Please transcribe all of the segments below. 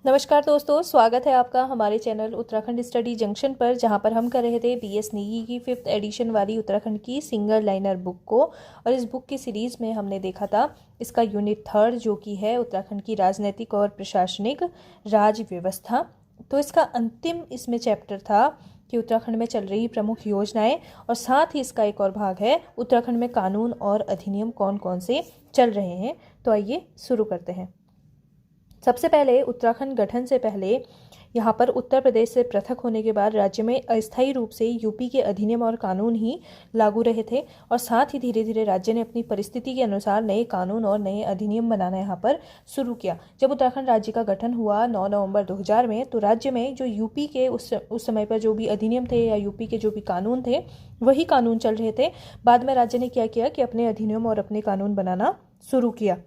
नमस्कार दोस्तों, स्वागत है आपका हमारे चैनल उत्तराखंड स्टडी जंक्शन पर, जहां पर हम कर रहे थे बीएस नीगी की 5th एडिशन वाली उत्तराखंड की सिंगल लाइनर बुक को। और इस बुक की सीरीज़ में हमने देखा था इसका यूनिट 3 जो कि है उत्तराखंड की राजनीतिक और प्रशासनिक राज व्यवस्था। तो इसका अंतिम इसमें चैप्टर था कि उत्तराखंड में चल रही प्रमुख योजनाएं, और साथ ही इसका एक और भाग है उत्तराखंड में कानून और अधिनियम कौन कौन से चल रहे हैं। तो आइए शुरू करते हैं। सबसे पहले उत्तराखंड गठन से पहले यहाँ पर उत्तर प्रदेश से पृथक होने के बाद राज्य में अस्थायी रूप से यूपी के अधिनियम और कानून ही लागू रहे थे, और साथ ही धीरे धीरे राज्य ने अपनी परिस्थिति के अनुसार नए कानून और नए अधिनियम बनाना यहाँ पर शुरू किया। जब उत्तराखंड राज्य का गठन हुआ 9 नवंबर 2000 में, तो राज्य में जो यूपी के उस समय पर जो भी अधिनियम थे या यूपी के जो भी कानून थे वही कानून चल रहे थे। बाद में राज्य ने क्या किया कि अपने अधिनियम और अपने कानून बनाना शुरू किया।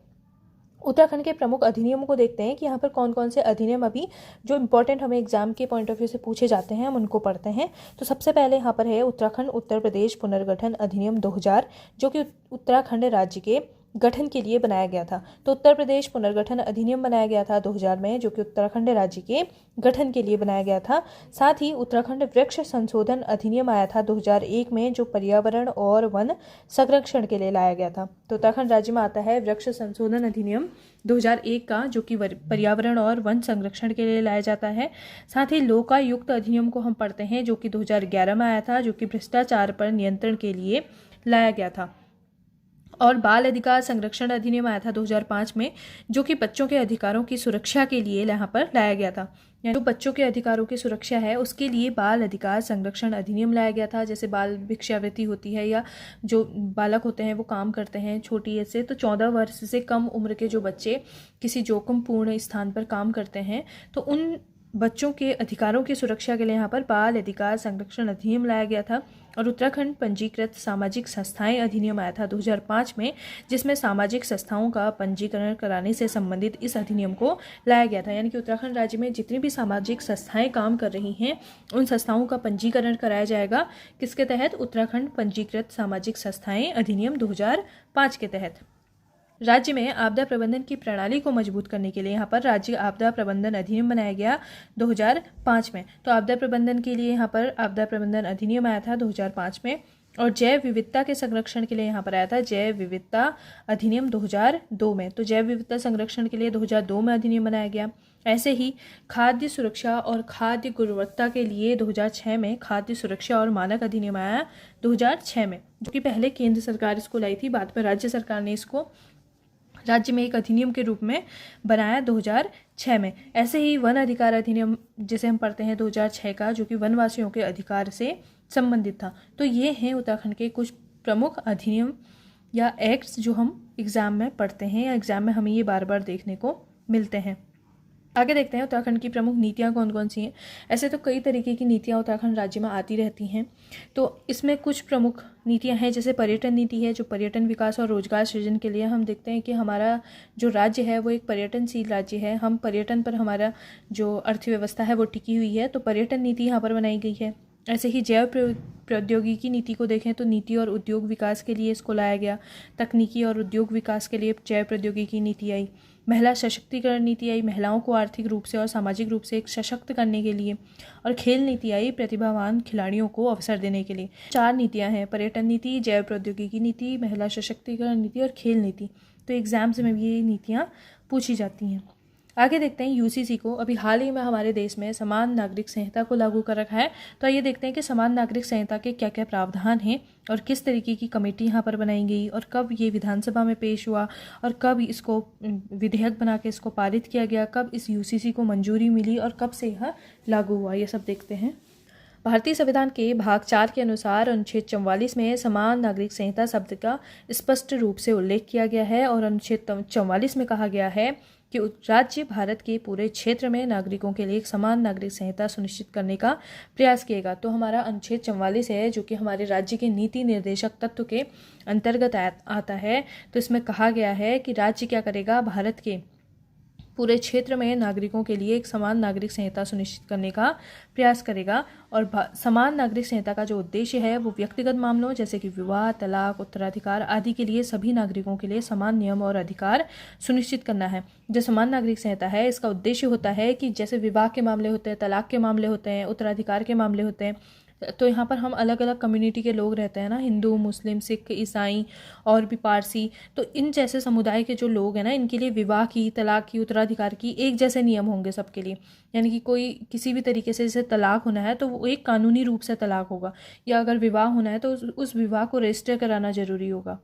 उत्तराखंड के प्रमुख अधिनियमों को देखते हैं कि यहाँ पर कौन कौन से अधिनियम अभी जो इंपॉर्टेंट हमें एग्जाम के पॉइंट ऑफ व्यू से पूछे जाते हैं हम उनको पढ़ते हैं। तो सबसे पहले यहाँ पर है उत्तराखंड उत्तर प्रदेश पुनर्गठन अधिनियम 2000, जो कि उत्तराखंड राज्य के गठन के लिए बनाया गया था। तो उत्तर प्रदेश पुनर्गठन अधिनियम बनाया गया था 2000 में, जो कि उत्तराखंड राज्य के गठन के लिए बनाया गया था। साथ ही उत्तराखंड वृक्ष संशोधन अधिनियम आया था 2001 में, जो पर्यावरण और वन संरक्षण के लिए लाया गया था। तो उत्तराखंड राज्य में आता है वृक्ष संशोधन अधिनियम 2001 का, जो कि पर्यावरण और वन संरक्षण के लिए लाया जाता है। साथ ही लोकायुक्त अधिनियम को हम पढ़ते हैं, जो कि 2011 में आया था, जो कि भ्रष्टाचार पर नियंत्रण के लिए लाया गया था। और बाल अधिकार संरक्षण अधिनियम आया था 2005 में, जो कि बच्चों के अधिकारों की सुरक्षा के लिए यहाँ पर लाया गया था। यानी जो बच्चों के अधिकारों की सुरक्षा है उसके लिए बाल अधिकार संरक्षण अधिनियम लाया गया था। जैसे बाल भिक्षावृत्ति होती है, या जो बालक होते हैं वो काम करते हैं छोटी एज से, तो 14 वर्ष से कम उम्र के जो बच्चे किसी जोखिमपूर्ण स्थान पर काम करते हैं, तो उन बच्चों के अधिकारों की सुरक्षा के लिए यहाँ पर बाल अधिकार संरक्षण अधिनियम लाया गया था। और उत्तराखंड पंजीकृत सामाजिक संस्थाएं अधिनियम आया था 2005 में, जिसमें सामाजिक संस्थाओं का पंजीकरण कराने से संबंधित इस अधिनियम को लाया गया था। यानी कि उत्तराखंड राज्य में जितनी भी सामाजिक संस्थाएं काम कर रही हैं उन संस्थाओं का पंजीकरण कराया जाएगा। किसके तहत? उत्तराखंड पंजीकृत सामाजिक संस्थाएं अधिनियम 2005 के तहत। राज्य में आपदा प्रबंधन की प्रणाली को मजबूत करने के लिए यहाँ पर राज्य आपदा प्रबंधन अधिनियम बनाया गया 2005 में। तो आपदा प्रबंधन के लिए यहाँ पर आपदा प्रबंधन अधिनियम आया था 2005 में। और जैव विविधता के संरक्षण के लिए यहाँ पर आया था जैव विविधता अधिनियम 2002 में। तो जैव विविधता संरक्षण के लिए 2002 में अधिनियम बनाया गया। ऐसे ही खाद्य सुरक्षा और खाद्य गुणवत्ता के लिए 2006 में खाद्य सुरक्षा और मानक अधिनियम आया 2006 में, जो कि पहले केंद्र सरकार इसको लाई थी, बाद में राज्य सरकार ने इसको राज्य में एक अधिनियम के रूप में बनाया 2006 में। ऐसे ही वन अधिकार अधिनियम जिसे हम पढ़ते हैं 2006 का, जो कि वनवासियों के अधिकार से संबंधित था। तो ये हैं उत्तराखंड के कुछ प्रमुख अधिनियम या एक्ट्स जो हम एग्ज़ाम में पढ़ते हैं, या एग्ज़ाम में हमें ये बार बार देखने को मिलते हैं। आगे देखते हैं उत्तराखंड की प्रमुख नीतियाँ कौन कौन सी हैं। ऐसे तो कई तरीके की नीतियाँ उत्तराखंड राज्य में आती रहती हैं, तो इसमें कुछ प्रमुख नीतियाँ हैं। जैसे पर्यटन नीति है, जो पर्यटन विकास और रोजगार सृजन के लिए हम देखते हैं कि हमारा जो राज्य है वो एक पर्यटनशील राज्य है। हम पर्यटन पर हमारा जो अर्थव्यवस्था है वो टिकी हुई है, तो पर्यटन नीति यहाँ पर बनाई गई है। ऐसे ही जैव प्रौद्योगिकी नीति को देखें तो नीति और उद्योग विकास के लिए इसको लाया गया। तकनीकी और उद्योग विकास के लिए जैव प्रौद्योगिकी नीति आई। महिला सशक्तिकरण नीति आई, महिलाओं को आर्थिक रूप से और सामाजिक रूप से एक सशक्त करने के लिए। और खेल नीति आई, प्रतिभावान खिलाड़ियों को अवसर देने के लिए। 4 नीतियां हैं: पर्यटन नीति, जैव प्रौद्योगिकी नीति, महिला सशक्तिकरण नीति और खेल नीति। तो एग्जाम्स में भी ये नीतियाँ पूछी जाती हैं। आगे देखते हैं यूसीसी को। अभी हाल ही में हमारे देश में समान नागरिक संहिता को लागू कर रखा है। तो आइए देखते हैं कि समान नागरिक संहिता के क्या क्या प्रावधान हैं, और किस तरीके की कमेटी यहाँ पर बनाई गई, और कब ये विधानसभा में पेश हुआ, और कब इसको विधेयक बना के इसको पारित किया गया, कब इस यूसीसी को मंजूरी मिली, और कब से यह लागू हुआ, ये सब देखते हैं। भारतीय संविधान के भाग 4 के अनुसार अनुच्छेद 44 में समान नागरिक संहिता शब्द का स्पष्ट रूप से उल्लेख किया गया है। और अनुच्छेद 44 में कहा गया है कि राज्य भारत के पूरे क्षेत्र में नागरिकों के लिए एक समान नागरिक संहिता सुनिश्चित करने का प्रयास किएगा। तो हमारा अनुच्छेद 44 है, जो कि हमारे राज्य के नीति निर्देशक तत्व के अंतर्गत आता है। तो इसमें कहा गया है कि राज्य क्या करेगा, भारत के पूरे क्षेत्र में नागरिकों के लिए एक समान नागरिक संहिता सुनिश्चित करने का प्रयास करेगा। और समान नागरिक संहिता का जो उद्देश्य है वो व्यक्तिगत मामलों जैसे कि विवाह, तलाक, उत्तराधिकार आदि के लिए सभी नागरिकों के लिए समान नियम और अधिकार सुनिश्चित करना है। जो समान नागरिक संहिता है इसका उद्देश्य होता है कि जैसे विवाह के मामले होते हैं, तलाक के मामले होते हैं, उत्तराधिकार के मामले होते हैं, तो यहाँ पर हम अलग अलग कम्युनिटी के लोग रहते हैं ना, हिंदू, मुस्लिम, सिख, ईसाई और भी पारसी। तो इन जैसे समुदाय के जो लोग हैं ना, इनके लिए विवाह की, तलाक की, उत्तराधिकार की एक जैसे नियम होंगे सबके लिए। यानी कि कोई किसी भी तरीके से जैसे तलाक होना है तो वो एक कानूनी रूप से तलाक होगा, या अगर विवाह होना है तो उस विवाह को रजिस्टर कराना जरूरी होगा।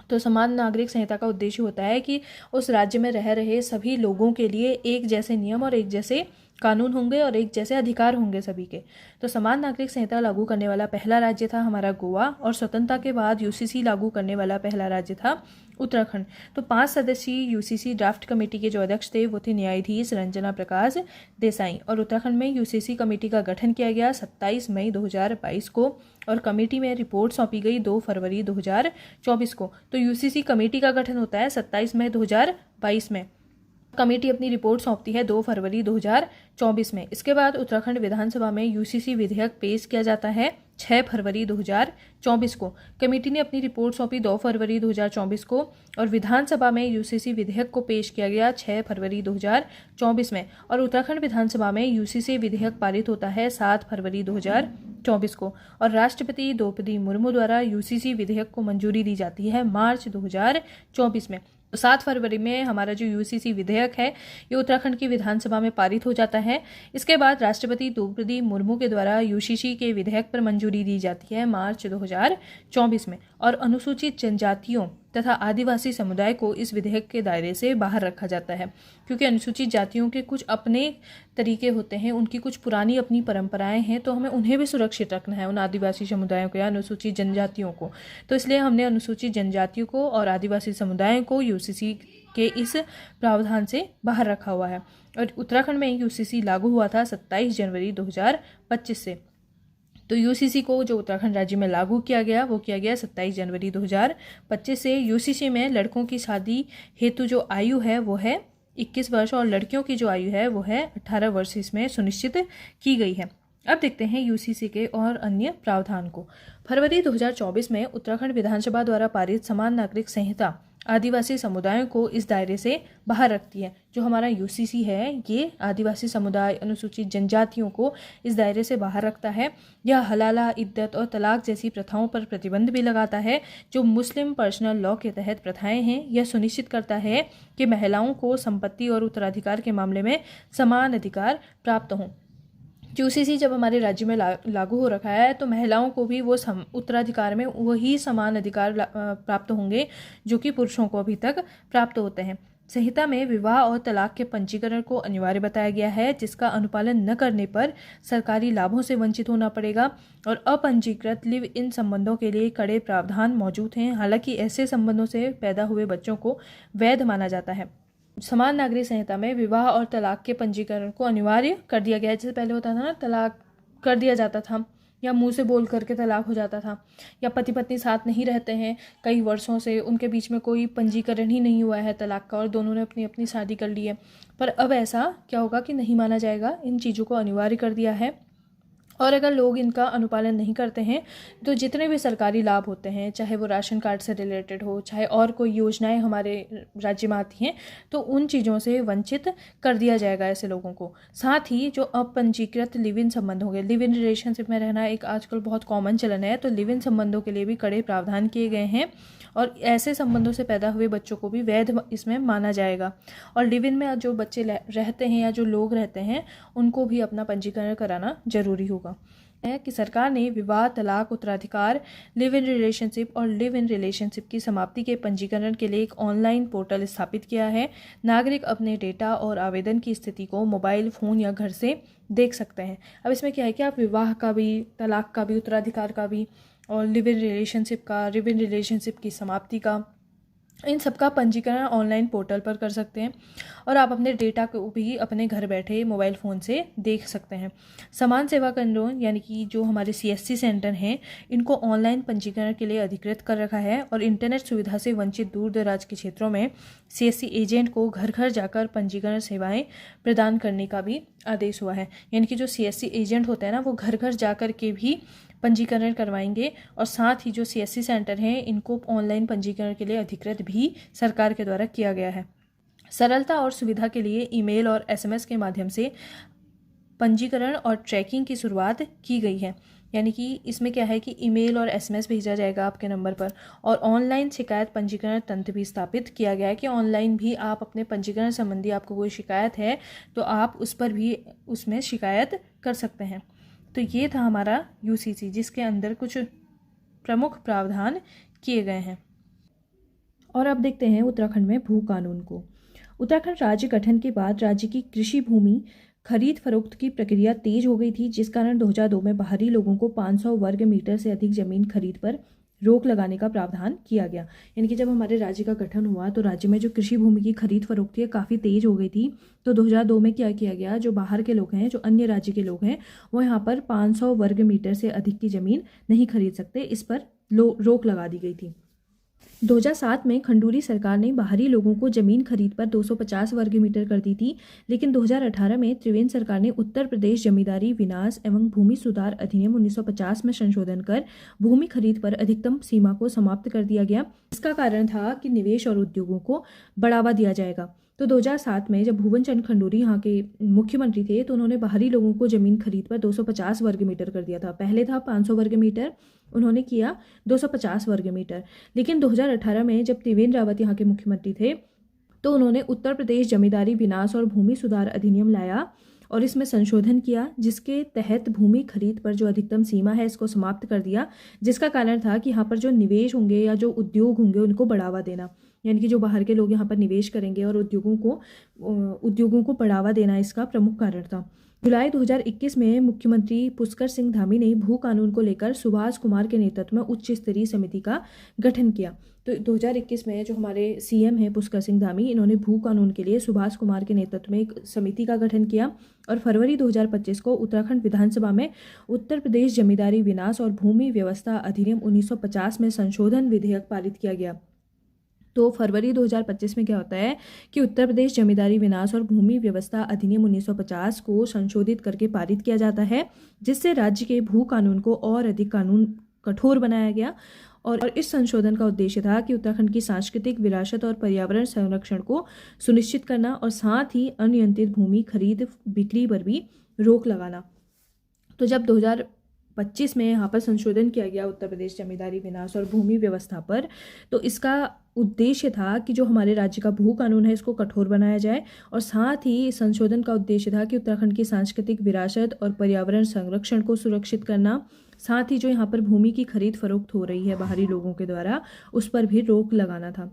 तो समान नागरिक संहिता का उद्देश्य होता है कि उस राज्य में रह रहे सभी लोगों के लिए एक जैसे नियम और एक जैसे कानून होंगे और एक जैसे अधिकार होंगे सभी के। तो समान नागरिक संहिता लागू करने वाला पहला राज्य था हमारा गोवा, और स्वतंत्रता के बाद यूसीसी लागू करने वाला पहला राज्य था उत्तराखंड। तो 5 सदस्यीय यूसीसी ड्राफ्ट कमेटी के जो अध्यक्ष थे वो थे न्यायाधीश रंजना प्रकाश देसाई। और उत्तराखंड में यूसीसी कमेटी का गठन किया गया 27 मई 2022 को, और कमेटी में रिपोर्ट सौंपी गई 2 फरवरी 2024 को। तो यूसीसी कमेटी का गठन होता है 27 मई 2022 में। कमेटी अपनी रिपोर्ट सौंपती है 2 फरवरी 2024 में। इसके बाद उत्तराखंड विधानसभा में यूसीसी विधेयक पेश किया जाता है 6 फरवरी 2024 को। कमेटी ने अपनी रिपोर्ट सौंपी 2 फरवरी 2024 को, और विधानसभा में यूसीसी विधेयक को पेश किया गया 6 फरवरी 2024 में। और उत्तराखंड विधानसभा में यूसीसी विधेयक पारित होता है 7 फरवरी 2024 को, और राष्ट्रपति द्रौपदी मुर्मू द्वारा यूसीसी विधेयक को मंजूरी दी जाती है मार्च 2024 में। 7 फरवरी में हमारा जो यूसीसी विधेयक है ये उत्तराखंड की विधानसभा में पारित हो जाता है। इसके बाद राष्ट्रपति द्रौपदी मुर्मू के द्वारा यूसीसी के विधेयक पर मंजूरी दी जाती है मार्च 2024 में। और अनुसूचित जनजातियों तथा आदिवासी समुदाय को इस विधेयक के दायरे से बाहर रखा जाता है, क्योंकि अनुसूचित जातियों के कुछ अपने तरीके होते हैं, उनकी कुछ पुरानी अपनी परंपराएं हैं, तो हमें उन्हें भी सुरक्षित रखना है, उन आदिवासी समुदायों को या अनुसूचित जनजातियों को। तो इसलिए हमने अनुसूचित जनजातियों को और आदिवासी समुदायों को यूसीसी के इस प्रावधान से बाहर रखा हुआ है। और उत्तराखंड में यूसीसी लागू हुआ था 27 जनवरी 2025 से। तो यूसीसी को जो उत्तराखंड राज्य में लागू किया गया वो किया गया 27 जनवरी 2025 से। यूसीसी में लड़कों की शादी हेतु जो आयु है वो है 21 वर्ष, और लड़कियों की जो आयु है वो है 18 वर्ष इसमें सुनिश्चित की गई है। अब देखते हैं यूसीसी के और अन्य प्रावधान को। फरवरी 2024 में उत्तराखंड विधानसभा द्वारा पारित समान नागरिक संहिता आदिवासी समुदायों को इस दायरे से बाहर रखती है। जो हमारा यूसीसी है ये आदिवासी समुदाय, अनुसूचित जनजातियों को इस दायरे से बाहर रखता है। यह हलाला, इद्दत और तलाक जैसी प्रथाओं पर प्रतिबंध भी लगाता है जो मुस्लिम पर्सनल लॉ के तहत प्रथाएं हैं। यह सुनिश्चित करता है कि महिलाओं को संपत्ति और उत्तराधिकार के मामले में समान अधिकार प्राप्त हों। यूसीसी जब हमारे राज्य में लागू हो रखा है तो महिलाओं को भी वो उत्तराधिकार में वही समान अधिकार प्राप्त होंगे जो कि पुरुषों को अभी तक प्राप्त होते हैं। संहिता में विवाह और तलाक के पंजीकरण को अनिवार्य बताया गया है, जिसका अनुपालन न करने पर सरकारी लाभों से वंचित होना पड़ेगा। और अपंजीकृत लिव इन संबंधों के लिए कड़े प्रावधान मौजूद हैं। हालांकि ऐसे संबंधों से पैदा हुए बच्चों को वैध माना जाता है। समान नागरिक संहिता में विवाह और तलाक के पंजीकरण को अनिवार्य कर दिया गया है। जैसे पहले होता था ना, तलाक कर दिया जाता था या मुंह से बोल करके तलाक हो जाता था, या पति पत्नी साथ नहीं रहते हैं कई वर्षों से, उनके बीच में कोई पंजीकरण ही नहीं हुआ है तलाक का और दोनों ने अपनी अपनी शादी कर ली है। पर अब ऐसा क्या होगा कि नहीं माना जाएगा, इन चीज़ों को अनिवार्य कर दिया है। और अगर लोग इनका अनुपालन नहीं करते हैं तो जितने भी सरकारी लाभ होते हैं, चाहे वो राशन कार्ड से रिलेटेड हो, चाहे और कोई योजनाएं हमारे राज्य में आती हैं, तो उन चीज़ों से वंचित कर दिया जाएगा ऐसे लोगों को। साथ ही जो अपंजीकृत लिव इन संबंध होंगे, लिव इन रिलेशनशिप में रहना एक आजकल बहुत कॉमन चलन है, तो लिव इन संबंधों के लिए भी कड़े प्रावधान किए गए हैं। और ऐसे संबंधों से पैदा हुए बच्चों को भी वैध इसमें माना जाएगा। और लिव इन में जो बच्चे रहते हैं या जो लोग रहते हैं उनको भी अपना पंजीकरण कराना जरूरी होगा। है कि सरकार ने विवाह, तलाक, उत्तराधिकार, लिव इन रिलेशनशिप और लिव इन रिलेशनशिप की समाप्ति के पंजीकरण के लिए एक ऑनलाइन पोर्टल स्थापित किया है। नागरिक अपने डेटा और आवेदन की स्थिति को मोबाइल फोन या घर से देख सकते हैं। अब इसमें क्या है कि आप विवाह का भी, तलाक का भी, उत्तराधिकार का भी और लिव इन रिलेशनशिप की समाप्ति का, इन सब का पंजीकरण ऑनलाइन पोर्टल पर कर सकते हैं। और आप अपने डेटा को भी अपने घर बैठे मोबाइल फ़ोन से देख सकते हैं। समान सेवा केंद्रों यानी कि जो हमारे CSC सेंटर हैं, इनको ऑनलाइन पंजीकरण के लिए अधिकृत कर रखा है। और इंटरनेट सुविधा से वंचित दूर दराज के क्षेत्रों में CSC एजेंट को घर घर जाकर पंजीकरण सेवाएं प्रदान करने का भी आदेश हुआ है। यानी कि जो CSC एजेंट होता है ना, वो घर घर जाकर के भी पंजीकरण करवाएंगे और साथ ही जो CSC सेंटर हैं इनको ऑनलाइन पंजीकरण के लिए अधिकृत भी सरकार के द्वारा किया गया है। सरलता और सुविधा के लिए ईमेल और SMS के माध्यम से पंजीकरण और ट्रैकिंग की शुरुआत की गई है। यानी कि इसमें क्या है कि ईमेल और SMS भेजा जाएगा आपके नंबर पर, और ऑनलाइन शिकायत पंजीकरण तंत्र भी स्थापित किया गया है कि ऑनलाइन भी आप अपने पंजीकरण संबंधी आपको कोई शिकायत है तो आप उस पर भी उसमें शिकायत कर सकते हैं। तो ये था हमारा UCC, जिसके अंदर कुछ प्रमुख प्रावधान किए गए हैं। और अब देखते हैं उत्तराखंड में भू कानून को। उत्तराखंड राज्य गठन के बाद राज्य की कृषि भूमि खरीद फरोख्त की प्रक्रिया तेज हो गई थी, जिस कारण 2002 में बाहरी लोगों को 500 वर्ग मीटर से अधिक जमीन खरीद पर रोक लगाने का प्रावधान किया गया। यानी कि जब हमारे राज्य का गठन हुआ तो राज्य में जो कृषि भूमि की खरीद फरोख्त है काफ़ी तेज हो गई थी। तो 2002 में क्या किया गया, जो बाहर के लोग हैं, जो अन्य राज्य के लोग हैं, वो यहाँ पर 500 वर्ग मीटर से अधिक की ज़मीन नहीं खरीद सकते, इस पर रोक लगा दी गई थी। 2007 में खंडूरी सरकार ने बाहरी लोगों को जमीन खरीद पर 250 वर्ग मीटर कर दी थी, लेकिन 2018 में त्रिवेंद्र सरकार ने उत्तर प्रदेश जमींदारी विनाश एवं भूमि सुधार अधिनियम 1950 में संशोधन कर भूमि खरीद पर अधिकतम सीमा को समाप्त कर दिया गया। इसका कारण था कि निवेश और उद्योगों को बढ़ावा दिया जाएगा। तो 2007 में जब भुवन चंद खंडूरी यहाँ के मुख्यमंत्री थे तो उन्होंने बाहरी लोगों को जमीन खरीद पर 250 वर्ग मीटर कर दिया था। पहले था 500 वर्ग मीटर, उन्होंने किया 250 वर्ग मीटर। लेकिन 2018 में जब त्रिवेंद्र रावत यहाँ के मुख्यमंत्री थे तो उन्होंने उत्तर प्रदेश जमींदारी विनाश और भूमि सुधार अधिनियम लाया और इसमें संशोधन किया, जिसके तहत भूमि खरीद पर जो अधिकतम सीमा है इसको समाप्त कर दिया, जिसका कारण था कि यहाँ पर जो निवेश होंगे या जो उद्योग होंगे उनको बढ़ावा देना। यानी कि जो बाहर के लोग यहाँ पर निवेश करेंगे और उद्योगों को बढ़ावा देना इसका प्रमुख कारण था। जुलाई 2021 में मुख्यमंत्री पुष्कर सिंह धामी ने भू कानून को लेकर सुभाष कुमार के नेतृत्व में उच्च स्तरीय समिति का गठन किया। तो 2021 में जो हमारे CM हैं पुष्कर सिंह धामी, इन्होंने भू कानून के लिए सुभाष कुमार के नेतृत्व में एक समिति का गठन किया और फरवरी 2025 को उत्तराखंड विधानसभा में उत्तर प्रदेश जमींदारी विनाश और भूमि व्यवस्था अधिनियम 1950 में संशोधन विधेयक पारित किया गया। तो फरवरी 2025 में क्या होता है कि उत्तर प्रदेश जमींदारी विनाश और भूमि व्यवस्था अधिनियम 1950 को संशोधित करके पारित किया जाता है, जिससे राज्य के भू कानून को और अधिक कानून कठोर बनाया गया। और इस संशोधन का उद्देश्य था कि उत्तराखंड की सांस्कृतिक विरासत और पर्यावरण संरक्षण को सुनिश्चित करना और साथ ही अनियंत्रित भूमि खरीद बिक्री पर भी रोक लगाना। तो जब 2025 में यहाँ पर संशोधन किया गया उत्तर प्रदेश जमींदारी विनाश और भूमि व्यवस्था पर, तो इसका उद्देश्य था कि जो हमारे राज्य का भू कानून है इसको कठोर बनाया जाए और साथ ही संशोधन का उद्देश्य था कि उत्तराखंड की सांस्कृतिक विरासत और पर्यावरण संरक्षण को सुरक्षित करना, साथ ही जो यहाँ पर भूमि की खरीद फरोख्त हो रही है बाहरी लोगों के द्वारा उस पर भी रोक लगाना था।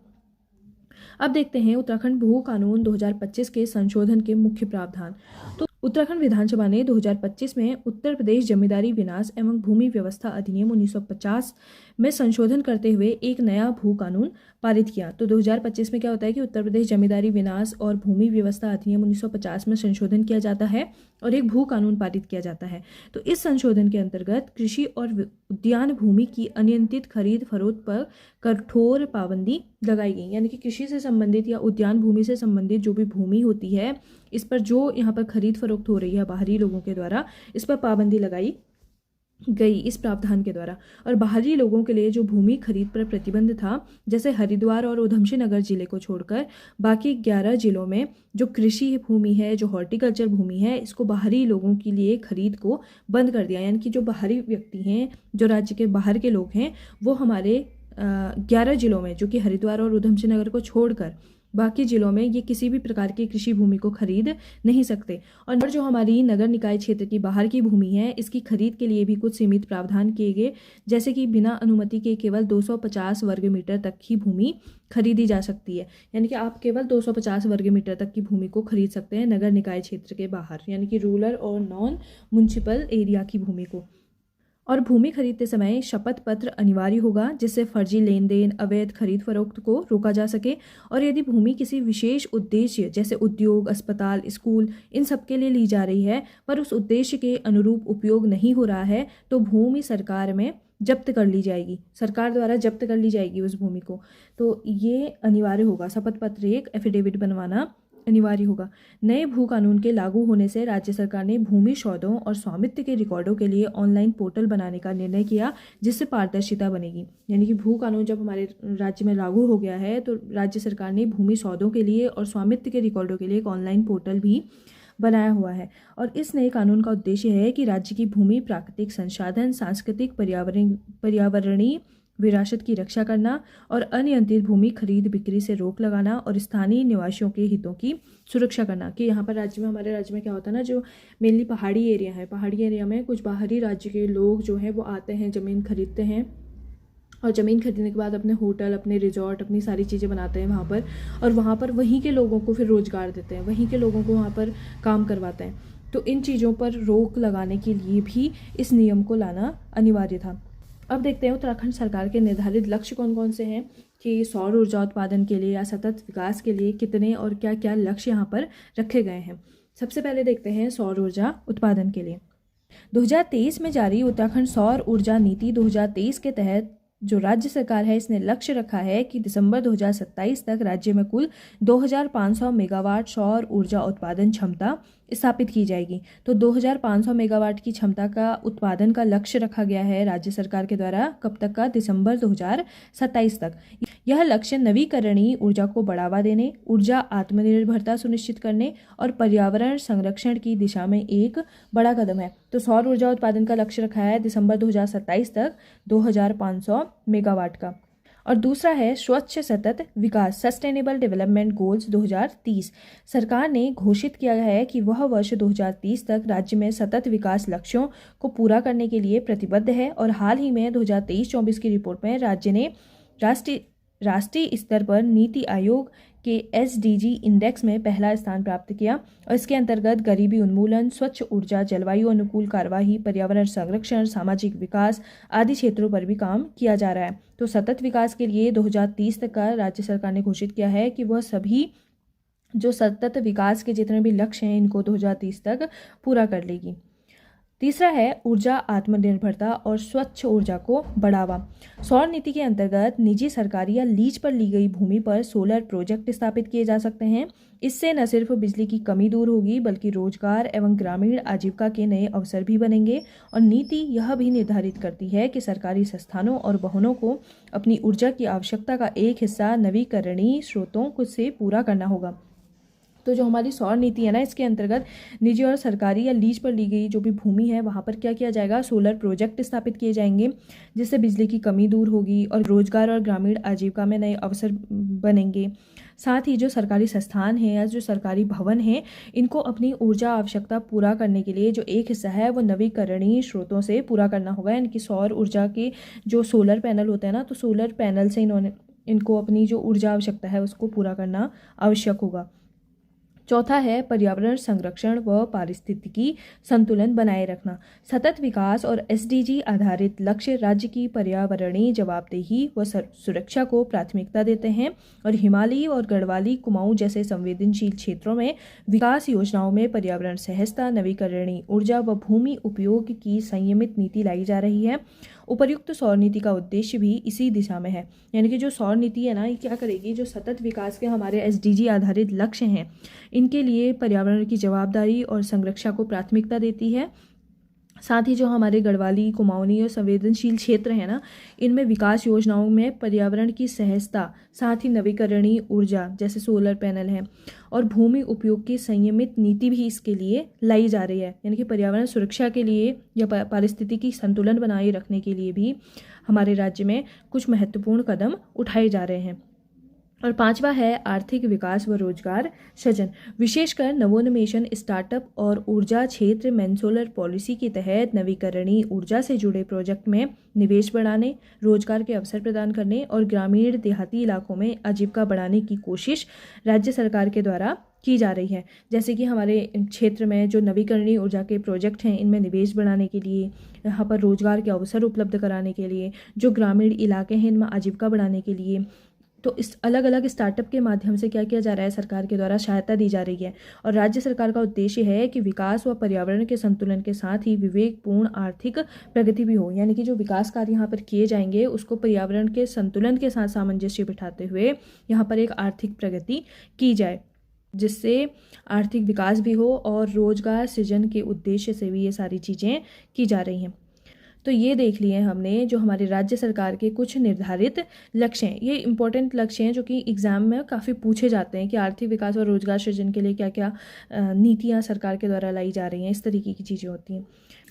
अब देखते हैं उत्तराखंड भू कानून 2025 के संशोधन के मुख्य प्रावधान। तो उत्तराखंड विधानसभा ने 2025 में उत्तर प्रदेश जमींदारी विनाश एवं भूमि व्यवस्था अधिनियम 1950 में संशोधन करते हुए एक नया भू कानून पारित किया। तो 2025 में क्या होता है कि उत्तर प्रदेश जमींदारी विनाश और भूमि व्यवस्था अधिनियम 1950 में संशोधन किया जाता है और एक भू कानून पारित किया जाता है। तो इस संशोधन के अंतर्गत कृषि और उद्यान भूमि की अनियंत्रित खरीद फरोख्त पर कठोर पाबंदी लगाई गई। यानी कि कृषि से संबंधित या उद्यान भूमि से संबंधित जो भी भूमि होती है, इस पर जो यहाँ पर खरीद फरोख्त हो रही है बाहरी लोगों के द्वारा, इस पर पाबंदी लगाई गई इस प्रावधान के द्वारा। और बाहरी लोगों के लिए जो भूमि खरीद पर प्रतिबंध था, जैसे हरिद्वार और उधमसिंह नगर जिले को छोड़कर बाकी 11 जिलों में जो कृषि भूमि है, जो हॉर्टिकल्चर भूमि है, इसको बाहरी लोगों के लिए खरीद को बंद कर दिया। यानी कि जो बाहरी व्यक्ति हैं, जो राज्य के बाहर के लोग हैं, वो हमारे 11 जिलों में, जो कि हरिद्वार और उधमसिंह नगर को छोड़कर बाकी जिलों में, ये किसी भी प्रकार की कृषि भूमि को खरीद नहीं सकते। और जो हमारी नगर निकाय क्षेत्र की बाहर की भूमि है, इसकी खरीद के लिए भी कुछ सीमित प्रावधान किए गए, जैसे कि बिना अनुमति के केवल 250 वर्ग मीटर तक की भूमि खरीदी जा सकती है। यानी कि आप केवल 250 वर्ग मीटर तक की भूमि को खरीद सकते हैं नगर निकाय क्षेत्र के बाहर, यानी कि रूरल और नॉन म्युनिसिपल एरिया की भूमि को। और भूमि खरीदते समय शपथ पत्र अनिवार्य होगा, जिससे फर्जी लेन देन, अवैध खरीद फरोख्त को रोका जा सके। और यदि भूमि किसी विशेष उद्देश्य जैसे उद्योग, अस्पताल, स्कूल, इन सब के लिए ली जा रही है, पर उस उद्देश्य के अनुरूप उपयोग नहीं हो रहा है, तो भूमि सरकार में जब्त कर ली जाएगी, सरकार द्वारा जब्त कर ली जाएगी उस भूमि को। तो ये अनिवार्य होगा, शपथ पत्र एक एफिडेविट बनवाना अनिवार्य होगा। नए भू कानून के लागू होने से राज्य सरकार ने भूमि सौदों और स्वामित्व के रिकॉर्डों के लिए ऑनलाइन पोर्टल बनाने का निर्णय किया, जिससे पारदर्शिता बनेगी। यानी कि भू कानून जब हमारे राज्य में लागू हो गया है तो राज्य सरकार ने भूमि सौदों के लिए और स्वामित्व के रिकॉर्डों के लिए एक ऑनलाइन पोर्टल भी बनाया हुआ है। और इस नए कानून का उद्देश्य है कि राज्य की भूमि, प्राकृतिक संसाधन, सांस्कृतिक, पर्यावरणीय विरासत की रक्षा करना और अनियंत्रित भूमि खरीद बिक्री से रोक लगाना और स्थानीय निवासियों के हितों की सुरक्षा करना। कि यहाँ पर हमारे राज्य में क्या होता है ना, जो मेनली पहाड़ी एरिया है, पहाड़ी एरिया में कुछ बाहरी राज्य के लोग जो हैं वो आते हैं, ज़मीन खरीदते हैं और ज़मीन खरीदने के बाद अपने होटल, अपने रिजॉर्ट, अपनी सारी चीज़ें बनाते हैं वहाँ पर, और वहाँ पर वहीं के लोगों को फिर रोज़गार देते हैं, वहीं के लोगों को वहाँ पर काम करवाते हैं। तो इन चीज़ों पर रोक लगाने के लिए भी इस नियम को लाना अनिवार्य था। अब देखते हैं उत्तराखंड सरकार के निर्धारित लक्ष्य कौन कौन से हैं, कि सौर ऊर्जा उत्पादन के लिए या सतत विकास के लिए कितने और क्या क्या लक्ष्य यहाँ पर रखे गए हैं। सबसे पहले देखते हैं सौर ऊर्जा उत्पादन के लिए 2023 में जारी उत्तराखंड सौर ऊर्जा नीति 2023 के तहत जो राज्य सरकार है इसने लक्ष्य रखा है कि दिसंबर 2027 तक राज्य में कुल 2500 मेगावाट सौर ऊर्जा उत्पादन क्षमता स्थापित की जाएगी। तो 2500 मेगावाट की क्षमता का उत्पादन का लक्ष्य रखा गया है राज्य सरकार के द्वारा। कब तक का? दिसंबर 2027 तक। यह लक्ष्य नवीकरणीय ऊर्जा को बढ़ावा देने, ऊर्जा आत्मनिर्भरता सुनिश्चित करने और पर्यावरण संरक्षण की दिशा में एक बड़ा कदम है। तो सौर ऊर्जा उत्पादन का लक्ष्य रखा है दिसंबर 2027 तक 2500 मेगावाट का। और दूसरा है स्वच्छ सतत विकास, सस्टेनेबल डेवलपमेंट गोल्स 2030। सरकार ने घोषित किया है कि वह वर्ष 2030 तक राज्य में सतत विकास लक्ष्यों को पूरा करने के लिए प्रतिबद्ध है। और हाल ही में 2023-24 की रिपोर्ट में राज्य ने राष्ट्रीय स्तर पर नीति आयोग के SDG इंडेक्स में पहला स्थान प्राप्त किया। और इसके अंतर्गत गरीबी उन्मूलन, स्वच्छ ऊर्जा, जलवायु अनुकूल कार्यवाही, पर्यावरण संरक्षण, सामाजिक विकास आदि क्षेत्रों पर भी काम किया जा रहा है। तो सतत विकास के लिए 2030 तक का राज्य सरकार ने घोषित किया है कि वह सभी जो सतत विकास के जितने भी लक्ष्य हैं इनको 2030 तक पूरा कर लेगी। तीसरा है ऊर्जा आत्मनिर्भरता और स्वच्छ ऊर्जा को बढ़ावा। सौर नीति के अंतर्गत निजी, सरकारी या लीज पर ली गई भूमि पर सोलर प्रोजेक्ट स्थापित किए जा सकते हैं। इससे न सिर्फ बिजली की कमी दूर होगी बल्कि रोजगार एवं ग्रामीण आजीविका के नए अवसर भी बनेंगे। और नीति यह भी निर्धारित करती है कि सरकारी संस्थानों और वाहनों को अपनी ऊर्जा की आवश्यकता का एक हिस्सा नवीकरणीय स्रोतों से पूरा करना होगा। तो जो हमारी सौर नीति है ना, इसके अंतर्गत निजी और सरकारी या लीज पर ली गई जो भी भूमि है वहाँ पर क्या किया जाएगा, सोलर प्रोजेक्ट स्थापित किए जाएंगे, जिससे बिजली की कमी दूर होगी और रोजगार और ग्रामीण आजीविका में नए अवसर बनेंगे। साथ ही जो सरकारी संस्थान है या जो सरकारी भवन है इनको अपनी ऊर्जा आवश्यकता पूरा करने के लिए जो एक हिस्सा है वो नवीकरणीय स्रोतों से पूरा करना होगा। यानी कि सौर ऊर्जा के जो सोलर पैनल होते हैं ना, तो सोलर पैनल से इनको अपनी जो ऊर्जा आवश्यकता है उसको पूरा करना आवश्यक होगा। चौथा है पर्यावरण संरक्षण व पारिस्थितिकी संतुलन बनाए रखना। सतत विकास और SDG आधारित लक्ष्य राज्य की पर्यावरणीय जवाबदेही व सुरक्षा को प्राथमिकता देते हैं और हिमालयी और गढ़वाली कुमाऊं जैसे संवेदनशील क्षेत्रों में विकास योजनाओं में पर्यावरण सहजता, नवीकरणीय ऊर्जा व भूमि उपयोग की संयमित नीति लाई जा रही है। उपर्युक्त सौर नीति का उद्देश्य भी इसी दिशा में है। यानी कि जो सौर नीति है ना, ये क्या करेगी, जो सतत विकास के हमारे SDG आधारित लक्ष्य हैं इनके लिए पर्यावरण की जवाबदारी और संरक्षा को प्राथमिकता देती है। साथ ही जो हमारे गढ़वाली, कुमाऊनी और संवेदनशील क्षेत्र हैं ना, इनमें विकास योजनाओं में पर्यावरण की सहजता, साथ ही नवीकरणीय ऊर्जा जैसे सोलर पैनल है और भूमि उपयोग की संयमित नीति भी इसके लिए लाई जा रही है। यानी कि पर्यावरण सुरक्षा के लिए या पारिस्थितिकी संतुलन बनाए रखने के लिए भी हमारे राज्य में कुछ महत्वपूर्ण कदम उठाए जा रहे हैं। और पांचवा है आर्थिक विकास व रोजगार सृजन। विशेषकर नवोन्मेषण, स्टार्टअप और ऊर्जा क्षेत्र मेनसोलर पॉलिसी के तहत नवीकरणीय ऊर्जा से जुड़े प्रोजेक्ट में निवेश बढ़ाने, रोजगार के अवसर प्रदान करने और ग्रामीण देहाती इलाकों में आजीविका बढ़ाने की कोशिश राज्य सरकार के द्वारा की जा रही है। जैसे कि हमारे क्षेत्र में जो नवीकरणीय ऊर्जा के प्रोजेक्ट हैं इनमें निवेश बढ़ाने के लिए, यहाँ पर रोजगार के अवसर उपलब्ध कराने के लिए, जो ग्रामीण इलाके हैं इनमें आजीविका बढ़ाने के लिए तो इस अलग अलग स्टार्टअप के माध्यम से क्या किया जा रहा है, सरकार के द्वारा सहायता दी जा रही है। और राज्य सरकार का उद्देश्य है कि विकास व पर्यावरण के संतुलन के साथ ही विवेकपूर्ण आर्थिक प्रगति भी हो, यानी कि जो विकास कार्य यहाँ पर किए जाएंगे उसको पर्यावरण के संतुलन के साथ सामंजस्य बिठाते हुए यहाँ पर एक आर्थिक प्रगति की जाए, जिससे आर्थिक विकास भी हो और रोजगार सृजन के उद्देश्य से भी ये सारी चीज़ें की जा रही हैं। तो ये देख लिए हमने जो हमारे राज्य सरकार के कुछ निर्धारित लक्ष्य हैं। ये इंपॉर्टेंट लक्ष्य हैं जो कि एग्जाम में काफ़ी पूछे जाते हैं कि आर्थिक विकास और रोजगार सृजन के लिए क्या क्या नीतियाँ सरकार के द्वारा लाई जा रही हैं, इस तरीके की चीज़ें होती हैं।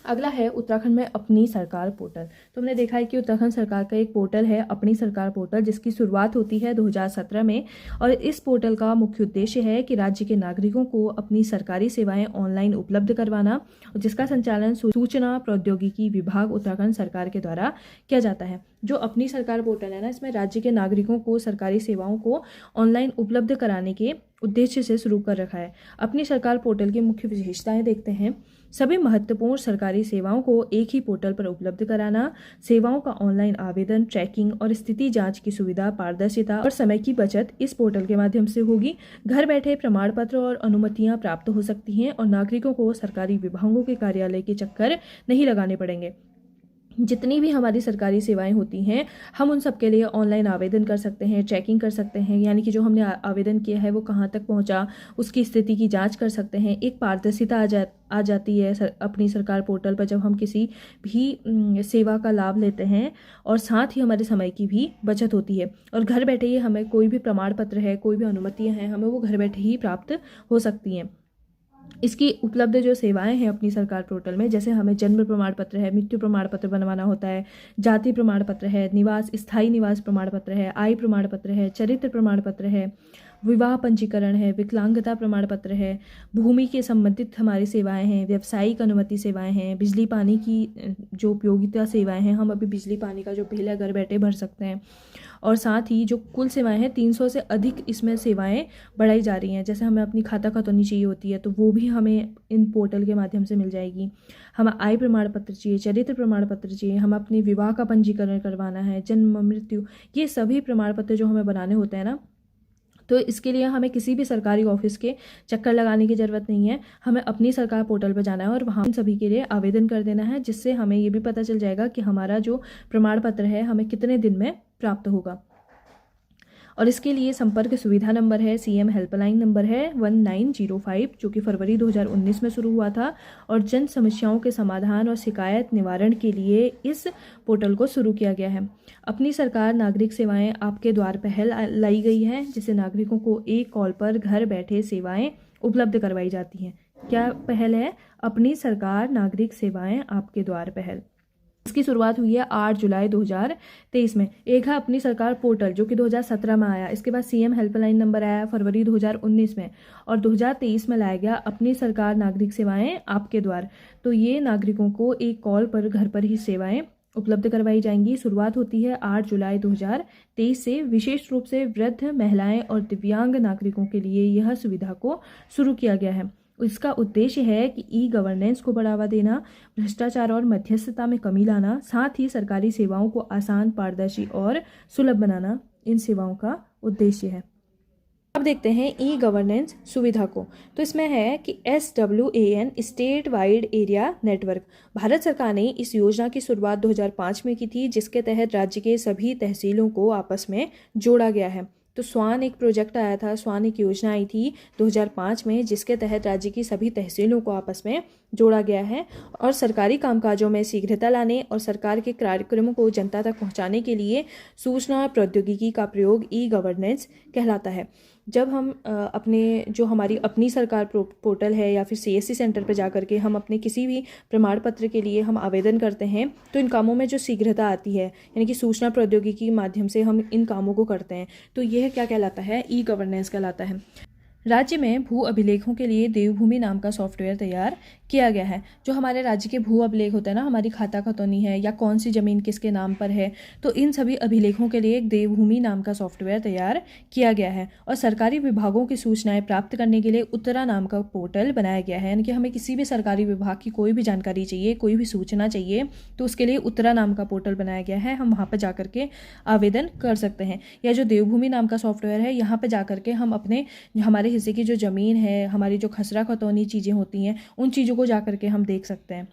अगला है उत्तराखंड में अपनी सरकार पोर्टल। तो हमने देखा है कि उत्तराखंड सरकार का एक पोर्टल है अपनी सरकार पोर्टल, जिसकी शुरुआत होती है 2017 में। और इस पोर्टल का मुख्य उद्देश्य है कि राज्य के नागरिकों को अपनी सरकारी सेवाएं ऑनलाइन उपलब्ध करवाना, जिसका संचालन सूचना प्रौद्योगिकी विभाग उत्तराखंड सरकार के द्वारा किया जाता है। जो अपनी सरकार पोर्टल है ना, इसमें राज्य के नागरिकों को सरकारी सेवाओं को ऑनलाइन उपलब्ध कराने के उद्देश्य से शुरू कर रखा है। अपनी सरकार पोर्टल की मुख्य विशेषताएं देखते हैं। सभी महत्वपूर्ण सरकारी सेवाओं को एक ही पोर्टल पर उपलब्ध कराना, सेवाओं का ऑनलाइन आवेदन, ट्रैकिंग और स्थिति जांच की सुविधा, पारदर्शिता और समय की बचत इस पोर्टल के माध्यम से होगी। घर बैठे प्रमाण पत्र और अनुमतियां प्राप्त हो सकती हैं और नागरिकों को सरकारी विभागों के कार्यालय के चक्कर नहीं लगाने पड़ेंगे। जितनी भी हमारी सरकारी सेवाएं होती हैं हम उन सब के लिए ऑनलाइन आवेदन कर सकते हैं, ट्रैकिंग कर सकते हैं, यानी कि जो हमने आवेदन किया है वो कहाँ तक पहुंचा उसकी स्थिति की जांच कर सकते हैं। एक पारदर्शिता आ जाती है अपनी सरकार पोर्टल पर जब हम किसी भी सेवा का लाभ लेते हैं, और साथ ही हमारे समय की भी बचत होती है। और घर बैठे ही हमें कोई भी प्रमाण पत्र है, कोई भी अनुमतियाँ हैं, हमें वो घर बैठे ही प्राप्त हो सकती हैं। इसकी उपलब्ध जो सेवाएं हैं अपनी सरकार पोर्टल में, जैसे हमें जन्म प्रमाण पत्र है, मृत्यु प्रमाण पत्र बनवाना होता है, जाति प्रमाण पत्र है, निवास स्थायी निवास प्रमाण पत्र है, आय प्रमाण पत्र है, चरित्र प्रमाण पत्र है, विवाह पंजीकरण है, विकलांगता प्रमाण पत्र है, भूमि के संबंधित हमारी सेवाएं हैं, व्यावसायिक अनुमति सेवाएं हैं, बिजली पानी की जो उपयोगिता सेवाएं हैं, हम अभी बिजली पानी का जो बिल है घर बैठे भर सकते हैं। और साथ ही जो कुल सेवाएं हैं 300 से अधिक इसमें सेवाएं बढ़ाई जा रही हैं। जैसे हमें अपनी खाता खतौनी चाहिए होती है तो वो भी हमें इन पोर्टल के माध्यम से मिल जाएगी। हमें आय प्रमाण पत्र चाहिए, चरित्र प्रमाण पत्र चाहिए, हम अपने विवाह का पंजीकरण करवाना है, जन्म मृत्यु, ये सभी प्रमाण पत्र जो हमें बनाने होते हैं ना, तो इसके लिए हमें किसी भी सरकारी ऑफिस के चक्कर लगाने की ज़रूरत नहीं है। हमें अपनी सरकार पोर्टल पर जाना है और वहाँ सभी के लिए आवेदन कर देना है, जिससे हमें ये भी पता चल जाएगा कि हमारा जो प्रमाण पत्र है हमें कितने दिन में प्राप्त होगा। और इसके लिए संपर्क सुविधा नंबर है, सीएम हेल्पलाइन नंबर है 1905, जो कि फरवरी 2019 में शुरू हुआ था। और जन समस्याओं के समाधान और शिकायत निवारण के लिए इस पोर्टल को शुरू किया गया है। अपनी सरकार नागरिक सेवाएं आपके द्वार पहल लाई गई है, जिससे नागरिकों को एक कॉल पर घर बैठे सेवाएं उपलब्ध करवाई जाती हैं। क्या पहल है? अपनी सरकार नागरिक सेवाएं आपके द्वार पहल। इसकी शुरुआत हुई है 8 जुलाई 2023 में। एक है अपनी सरकार पोर्टल जो कि 2017 में आया। इसके बाद सीएम हेल्पलाइन नंबर आया फरवरी 2019 में, और 2023 में लाया गया अपनी सरकार नागरिक सेवाएं आपके द्वार। तो ये नागरिकों को एक कॉल पर घर पर ही सेवाएं उपलब्ध करवाई जाएंगी। शुरुआत होती है 8 जुलाई 2023 से। विशेष रूप से वृद्ध, महिलाएं और दिव्यांग नागरिकों के लिए यह सुविधा को शुरू किया गया है। इसका उद्देश्य है कि ई गवर्नेंस को बढ़ावा देना, भ्रष्टाचार और मध्यस्थता में कमी लाना, साथ ही सरकारी सेवाओं को आसान, पारदर्शी और सुलभ बनाना इन सेवाओं का उद्देश्य है। अब देखते हैं ई गवर्नेंस सुविधा को। तो इसमें है कि SWAN state wide area network. Bharat सरकार ने इस योजना की शुरुआत 2005 में की थी, जिसके तहत राज्य के सभी तहसीलों को आपस में जोड़ा गया है। तो स्वान एक प्रोजेक्ट आया था, स्वान एक योजना आई थी 2005 में, जिसके तहत राज्य की सभी तहसीलों को आपस में जोड़ा गया है। और सरकारी कामकाजों में शीघ्रता लाने और सरकार के कार्यक्रमों को जनता तक पहुंचाने के लिए सूचना प्रौद्योगिकी का प्रयोग ई गवर्नेंस कहलाता है। जब हम जो हमारी अपनी सरकार पोर्टल है या फिर CSC सेंटर पर जा करके हम अपने किसी भी प्रमाण पत्र के लिए हम आवेदन करते हैं, तो इन कामों में जो शीघ्रता आती है, यानी कि सूचना प्रौद्योगिकी के माध्यम से हम इन कामों को करते हैं, तो यह क्या कहलाता है? ई गवर्नेंस कहलाता है। राज्य में भू अभिलेखों के लिए देवभूमि नाम का सॉफ्टवेयर तैयार किया गया है। जो हमारे राज्य के भू अभिलेख होते हैं ना, हमारी खाता खतौनी है या कौन सी ज़मीन किसके नाम पर है, तो इन सभी अभिलेखों के लिए एक देवभूमि नाम का सॉफ्टवेयर तैयार किया गया है। और सरकारी विभागों की सूचनाएं प्राप्त करने के लिए उत्तरा नाम का पोर्टल बनाया गया है। यानी कि हमें किसी भी सरकारी विभाग की कोई भी जानकारी चाहिए, कोई भी सूचना चाहिए, तो उसके लिए उत्तरा नाम का पोर्टल बनाया गया है। हम वहाँ पर जा करके आवेदन कर सकते हैं। या जो देवभूमि नाम का सॉफ्टवेयर है, यहाँ पर जा करके हम अपने हमारे हिस्से की जो ज़मीन है, हमारी जो खसरा खतौनी चीज़ें होती हैं, उन चीज़ों को जा करके हम देख सकते हैं।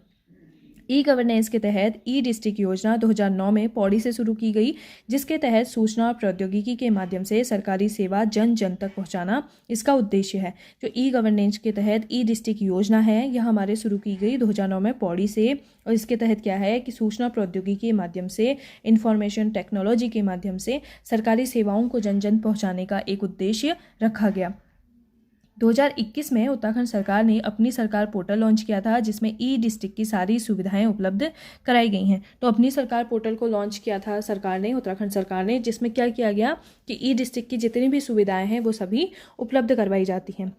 ई गवर्नेंस के तहत ई डिस्ट्रिक्ट योजना 2009 में पौड़ी से शुरू की गई, जिसके तहत सूचना और प्रौद्योगिकी के माध्यम से सरकारी सेवा जन जन तक पहुंचाना इसका उद्देश्य है। जो ई गवर्नेंस के तहत ई डिस्ट्रिक्ट योजना है, यह हमारे शुरू की गई 2009 में पौड़ी से। और इसके तहत क्या है कि सूचना प्रौद्योगिकी के माध्यम से, इंफॉर्मेशन टेक्नोलॉजी के माध्यम से सरकारी सेवाओं को जन जन पहुँचाने का एक उद्देश्य रखा गया। 2021 में उत्तराखंड सरकार ने अपनी सरकार पोर्टल लॉन्च किया था, जिसमें ई डिस्ट्रिक्ट की सारी सुविधाएं उपलब्ध कराई गई हैं। तो अपनी सरकार पोर्टल को लॉन्च किया था सरकार ने, उत्तराखंड सरकार ने, जिसमें क्या किया गया कि ई डिस्ट्रिक्ट की जितनी भी सुविधाएं हैं वो सभी उपलब्ध करवाई जाती हैं।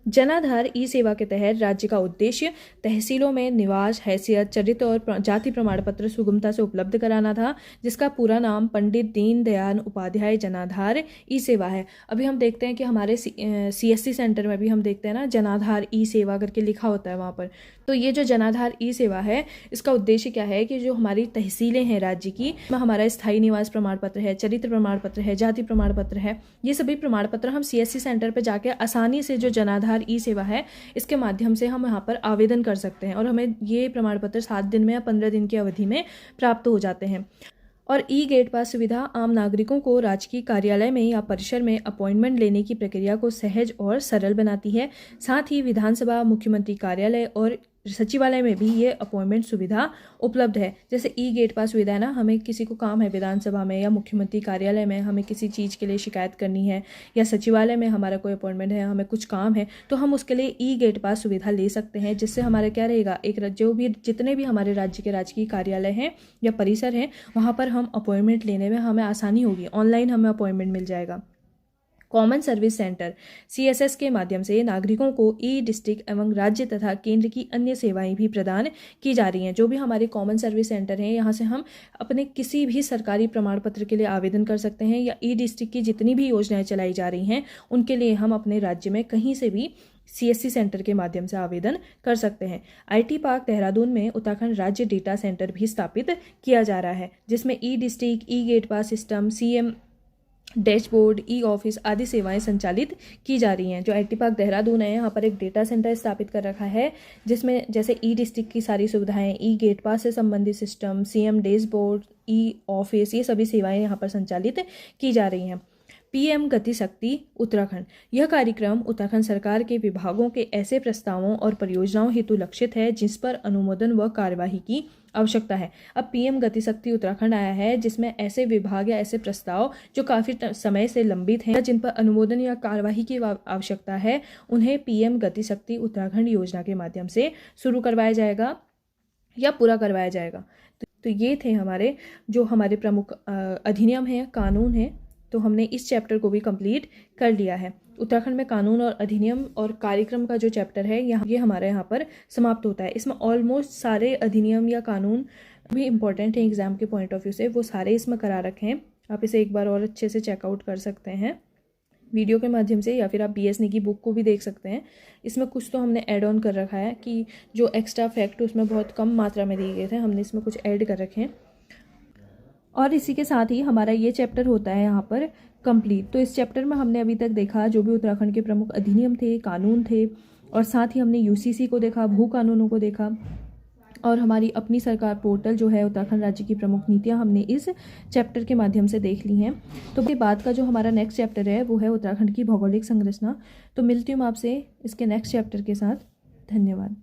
जनाधार ई सेवा के तहत राज्य का उद्देश्य तहसीलों में निवास, हैसियत, चरित्र और जाति प्रमाण पत्र सुगमता से उपलब्ध कराना था, जिसका पूरा नाम पंडित दीनदयाल उपाध्याय जनाधार ई सेवा है। अभी हम देखते हैं कि हमारे CSC सेंटर में भी हम देखते हैं ना, जनाधार ई सेवा करके लिखा होता है वहाँ पर। तो ये जो जनाधार ई सेवा है, इसका उद्देश्य क्या है कि जो हमारी तहसीलें हैं राज्य की, हमारा स्थायी निवास प्रमाण पत्र है, चरित्र प्रमाण पत्र है, जाति प्रमाण पत्र है, ये सभी प्रमाण पत्र हम CSC सेंटर पर जाके आसानी से, जो जनाधार ई सेवा है, इसके माध्यम से हम यहाँ पर आवेदन कर सकते हैं। और हमें ये प्रमाण पत्र 7 दिन में या 15 दिन की अवधि में प्राप्त हो जाते हैं। और ई गेट पास सुविधा आम नागरिकों को राजकीय कार्यालय में या परिसर में अपॉइंटमेंट लेने की प्रक्रिया को सहज और सरल बनाती है। साथ ही विधानसभा, मुख्यमंत्री कार्यालय और सचिवालय में भी ये अपॉइंटमेंट सुविधा उपलब्ध है। जैसे ई गेट पास सुविधा है ना, हमें किसी को काम है विधानसभा में या मुख्यमंत्री कार्यालय में, हमें किसी चीज़ के लिए शिकायत करनी है, या सचिवालय में हमारा कोई अपॉइंटमेंट है, हमें कुछ काम है, तो हम उसके लिए ई गेट पास सुविधा ले सकते हैं। जिससे हमारा क्या रहेगा, एक जो भी जितने भी हमारे राज्य के राजकीय कार्यालय हैं या परिसर हैं, वहाँ पर हम अपॉइंटमेंट लेने में हमें आसानी होगी। ऑनलाइन हमें अपॉइंटमेंट मिल जाएगा। कॉमन सर्विस सेंटर CSS के माध्यम से नागरिकों को ई डिस्ट्रिक्ट एवं राज्य तथा केंद्र की अन्य सेवाएं भी प्रदान की जा रही हैं। जो भी हमारे कॉमन सर्विस सेंटर हैं, यहाँ से हम अपने किसी भी सरकारी प्रमाण पत्र के लिए आवेदन कर सकते हैं, या ई डिस्ट्रिक्ट की जितनी भी योजनाएं चलाई जा रही हैं, उनके लिए हम अपने राज्य में कहीं से भी CSC सेंटर के माध्यम से आवेदन कर सकते हैं। IT पार्क देहरादून में उत्तराखंड राज्य डेटा सेंटर भी स्थापित किया जा रहा है, जिसमें E district, E gate pass system, CM dashboard, E office आदि सेवाएं संचालित की जा रही हैं। जो IT पार्क देहरादून है, यहाँ पर एक डेटा सेंटर स्थापित कर रखा है, जिसमें जैसे ई डिस्ट्रिक्ट की सारी सुविधाएं, ई गेट पास से संबंधित system, CM dashboard, E office, ये सभी सेवाएं यहाँ पर संचालित की जा रही हैं। PM गति शक्ति उत्तराखंड, यह कार्यक्रम उत्तराखंड सरकार के विभागों के ऐसे प्रस्तावों और परियोजनाओं हेतु लक्षित है जिस पर अनुमोदन व कार्यवाही की आवश्यकता है। अब PM गति शक्ति उत्तराखंड आया है, जिसमें ऐसे विभाग या ऐसे प्रस्ताव जो काफ़ी समय से लंबित हैं, जिन पर अनुमोदन या कार्यवाही की आवश्यकता है, उन्हें PM गति शक्ति उत्तराखंड योजना के माध्यम से शुरू करवाया जाएगा या पूरा करवाया जाएगा। तो ये थे हमारे प्रमुख अधिनियम हैं, कानून हैं। तो हमने इस चैप्टर को भी कंप्लीट कर लिया है। उत्तराखंड में कानून और अधिनियम और कार्यक्रम का जो चैप्टर है, ये हमारे यहाँ पर समाप्त होता है। इसमें ऑलमोस्ट सारे अधिनियम या कानून भी इम्पोर्टेंट हैं एग्जाम के पॉइंट ऑफ व्यू से, वो सारे इसमें करा रखे हैं। आप इसे एक बार और अच्छे से चेकआउट कर सकते हैं वीडियो के माध्यम से, या फिर आप BSNE की बुक को भी देख सकते हैं। इसमें कुछ तो हमने ऐड ऑन कर रखा है कि जो एक्स्ट्रा फैक्ट उसमें बहुत कम मात्रा में दिए गए थे, हमने इसमें कुछ ऐड कर रखे हैं। और इसी के साथ ही हमारा ये चैप्टर होता है यहाँ पर कंप्लीट। तो इस चैप्टर में हमने अभी तक देखा जो भी उत्तराखंड के प्रमुख अधिनियम थे, कानून थे, और साथ ही हमने UCC को देखा, भू कानूनों को देखा, और हमारी अपनी सरकार पोर्टल जो है उत्तराखंड राज्य की प्रमुख नीतियाँ हमने इस चैप्टर के माध्यम से देख ली हैं। तो इसके बाद का जो हमारा नेक्स्ट चैप्टर है वो है उत्तराखंड की भौगोलिक संरचना। तो मिलती हूँ आपसे इसके नेक्स्ट चैप्टर के साथ। धन्यवाद।